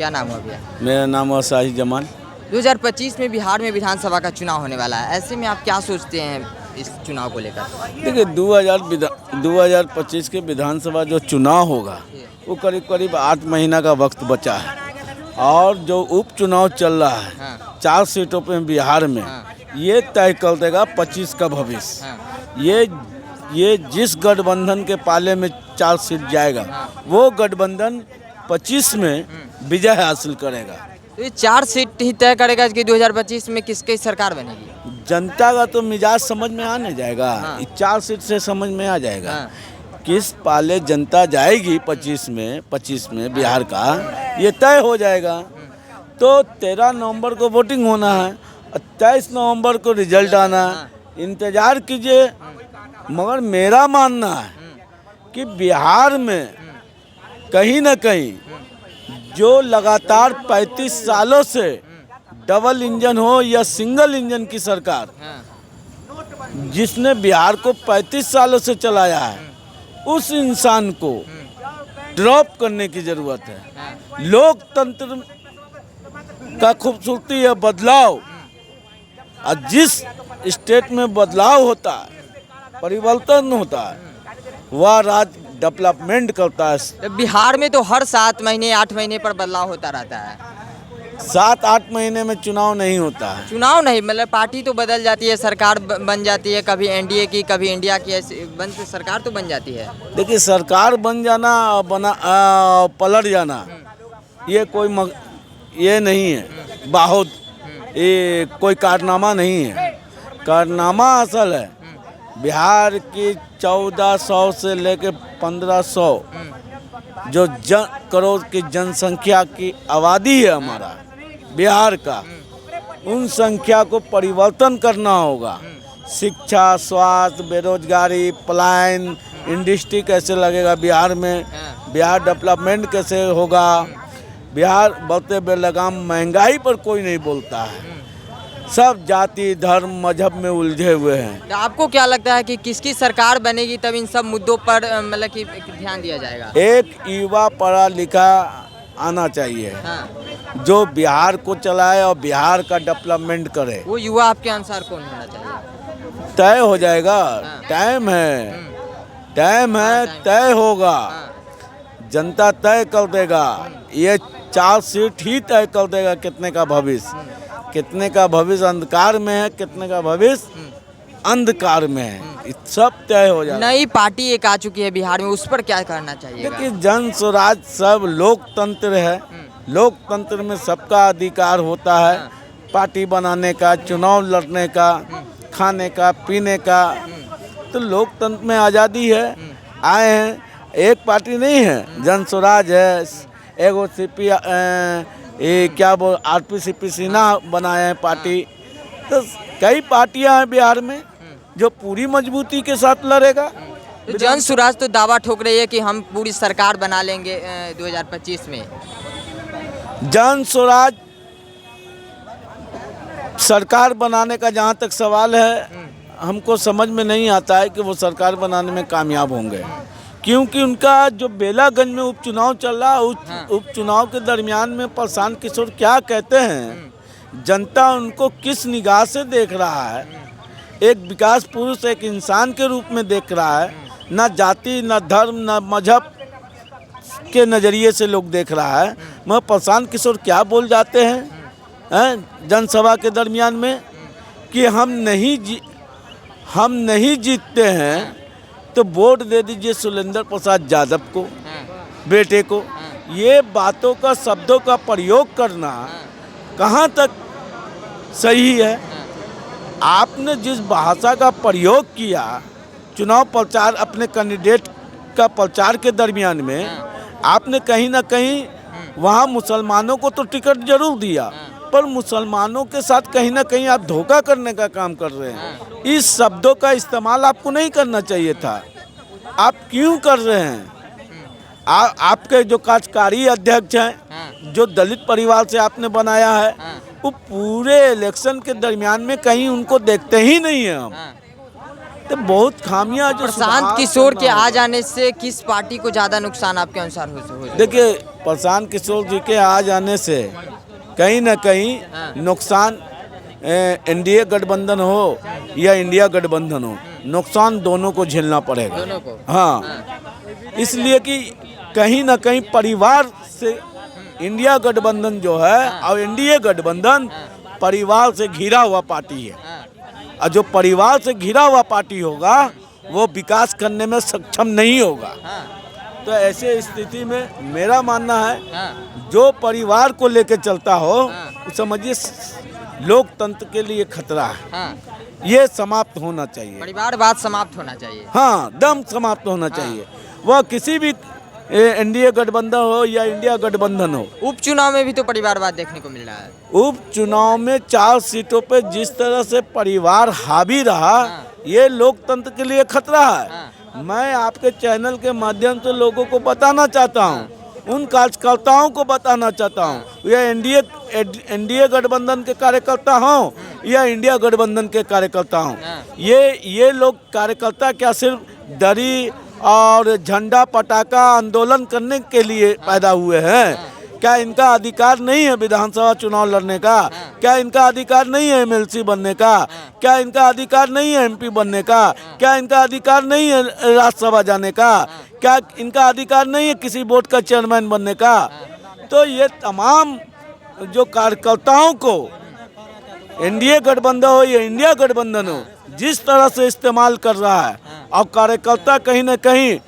क्या नाम हुआ भैया? मेरा नाम है शाही जमान। 2025 में बिहार में विधानसभा का चुनाव होने वाला है, ऐसे में आप क्या सोचते हैं इस चुनाव को लेकर? देखिए 2025 के विधानसभा जो चुनाव होगा वो करीब करीब 8 महीना का वक्त बचा है और जो उपचुनाव चल रहा है हाँ। 4 सीटों पे बिहार में, ये तय कर देगा 25 का भविष्य। ये जिस गठबंधन के पाले में 4 सीट जाएगा वो गठबंधन 25 में विजय हासिल करेगा। तो ये 4 सीट ही तय करेगा कि 2025 में किसकी सरकार बनेगी? जनता का तो मिजाज समझ में आने जाएगा। हाँ। 4 सीट से समझ में आ जाएगा हाँ। किस पाले जनता जाएगी 25 में बिहार का, ये तय हो जाएगा। तो 13 नवंबर को वोटिंग होना है और 23 नवंबर को रिजल्ट आना है। इंतजार कीजिए। मगर मेरा मानना है कि बिहार में कहीं ना कहीं जो लगातार 35 सालों से डबल इंजन हो या सिंगल इंजन की सरकार, जिसने बिहार को 35 सालों से चलाया है, उस इंसान को ड्रॉप करने की जरूरत है। लोकतंत्र का खूबसूरती है बदलाव, और जिस स्टेट में बदलाव होता है, परिवर्तन होता है, वह राज्य डेवलपमेंट करता है। तो बिहार में तो हर 7 महीने 8 महीने पर बदलाव होता रहता है। 7-8 महीने में चुनाव नहीं होता है। चुनाव नहीं, मतलब पार्टी तो बदल जाती है, सरकार बन जाती है, कभी एनडीए की कभी इंडिया की, ऐसे सरकार तो बन जाती है। देखिए सरकार बन जाना पलट जाना ये ये नहीं है बहुत, ये कोई कारनामा नहीं है। कारनामा असल है बिहार की 1400 से लेकर 1500 जो करोड़ की जनसंख्या की आबादी है हमारा बिहार का, उन संख्या को परिवर्तन करना होगा। शिक्षा, स्वास्थ्य, बेरोजगारी, पलायन, इंडस्ट्री कैसे लगेगा बिहार में, बिहार डेवलपमेंट कैसे होगा। बिहार बढ़ते बेलगाम महंगाई पर कोई नहीं बोलता है, सब जाति धर्म मजहब में उलझे हुए हैं। तो आपको क्या लगता है कि किसकी सरकार बनेगी तब इन सब मुद्दों पर मतलब कि ध्यान दिया जाएगा? एक युवा पढ़ा लिखा आना चाहिए जो बिहार को चलाए और बिहार का डेवलपमेंट करे। वो युवा आपके अनुसार कौन होना चाहिए? तय हो जाएगा। टाइम है, तय होगा। जनता तय कर देगा। ये 4 सीट ही तय कर देगा कितने का भविष्य, कितने का भविष्य अंधकार में है, कितने का भविष्य अंधकार में है, सब तय हो जाएगा। नई पार्टी एक आ चुकी है बिहार में, उस पर क्या करना चाहिए? देखिए जन स्वराज सब लोकतंत्र है, लोकतंत्र में सबका अधिकार होता है पार्टी बनाने का, चुनाव लड़ने का, खाने का, पीने का। तो लोकतंत्र में आज़ादी है। आए हैं, एक पार्टी नहीं है, जन स्वराज है, एगो सीपी ये क्या बोल आरपीसीपी सिन्हा बनाए हैं पार्टी। तो कई पार्टियां हैं बिहार में जो पूरी मजबूती के साथ लड़ेगा। तो जन स्वराज तो दावा ठोक रही है कि हम पूरी सरकार बना लेंगे 2025 में। जन स्वराज सरकार बनाने का जहां तक सवाल है, हमको समझ में नहीं आता है कि वो सरकार बनाने में कामयाब होंगे, क्योंकि उनका जो बेलागंज में उपचुनाव चल रहा है, उपचुनाव के दरमियान में प्रशांत किशोर क्या कहते हैं, जनता उनको किस निगाह से देख रहा है। एक विकास पुरुष, एक इंसान के रूप में देख रहा है, ना जाति, ना धर्म, ना मजहब के नज़रिए से लोग देख रहा है। मगर प्रशांत किशोर क्या बोल जाते हैं जनसभा के दरमियान में कि हम नहीं जीतते हैं तो वोट दे दीजिए सुरेंद्र प्रसाद यादव को, बेटे को। ये बातों का, शब्दों का प्रयोग करना कहाँ तक सही है? आपने जिस भाषा का प्रयोग किया चुनाव प्रचार, अपने कैंडिडेट का प्रचार के दरमियान में, आपने कहीं ना कहीं वहाँ मुसलमानों को तो टिकट जरूर दिया, पर मुसलमानों के साथ कहीं ना कहीं आप धोखा करने का काम कर रहे हैं। इस शब्दों का इस्तेमाल आपको नहीं करना चाहिए था। आप क्यों कर रहे हैं? आपके जो कार्यकारी अध्यक्ष हैं, जो दलित परिवार से आपने बनाया है, वो पूरे इलेक्शन के दरमियान में कहीं उनको देखते ही नहीं है हम। तो बहुत खामियां जो प्रशांत सुधार किशोर के करना आ होगा। जाने से किस पार्टी को ज़्यादा नुकसान आपके अनुसार हो जाएगा? देखिए, प्रशांत किशोर जी के आ जाने से कहीं ना कहीं नुकसान एनडीए गठबंधन हो या इंडिया गठबंधन हो, नुकसान दोनों को झेलना पड़ेगा। दोनों को? हाँ, इसलिए कि कहीं ना कहीं परिवार से इंडिया गठबंधन जो है और एनडीए गठबंधन परिवार से घिरा हुआ पार्टी है, और जो परिवार से घिरा हुआ पार्टी होगा वो विकास करने में सक्षम नहीं होगा। तो ऐसे स्थिति में मेरा मानना है जो परिवार को लेकर चलता हो, समझिए लोकतंत्र के लिए खतरा है। ये समाप्त होना चाहिए, परिवारवाद समाप्त होना चाहिए। हाँ, दम समाप्त होना चाहिए। वह किसी भी एनडीए गठबंधन हो या इंडिया गठबंधन हो। उपचुनाव में भी तो परिवारवाद देखने को मिल रहा है। उपचुनाव में 4 सीटों पे जिस तरह से परिवार हावी रहा, ये लोकतंत्र के लिए खतरा है। मैं आपके चैनल के माध्यम से लोगों को बताना चाहता हूँ, उन कार्यकर्ताओं को बताना चाहता हूँ, या एनडीए गठबंधन के कार्यकर्ता हों या इंडिया गठबंधन के कार्यकर्ता हों, ये लोग कार्यकर्ता क्या सिर्फ दरी और झंडा पटाखा आंदोलन करने के लिए पैदा हुए हैं? क्या इनका अधिकार नहीं है विधानसभा चुनाव लड़ने का? क्या इनका अधिकार नहीं है एमएलसी बनने का? क्या इनका अधिकार नहीं है एमपी बनने का? क्या इनका अधिकार नहीं है राज्यसभा जाने का? क्या इनका अधिकार नहीं है किसी बोर्ड का चेयरमैन बनने का? तो ये तमाम जो कार्यकर्ताओं को एनडीए गठबंधन हो या इंडिया गठबंधन हो जिस तरह से इस्तेमाल कर रहा है, और कार्यकर्ता कहीं न कहीं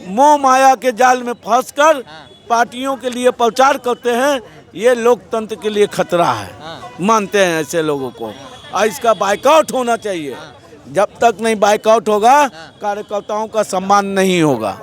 मोह माया के जाल में फंसकर पार्टियों के लिए प्रचार करते हैं, ये लोकतंत्र के लिए खतरा है। मानते हैं ऐसे लोगों को, और इसका बाइकआउट होना चाहिए। जब तक नहीं बाइकआउट होगा, कार्यकर्ताओं का सम्मान नहीं होगा।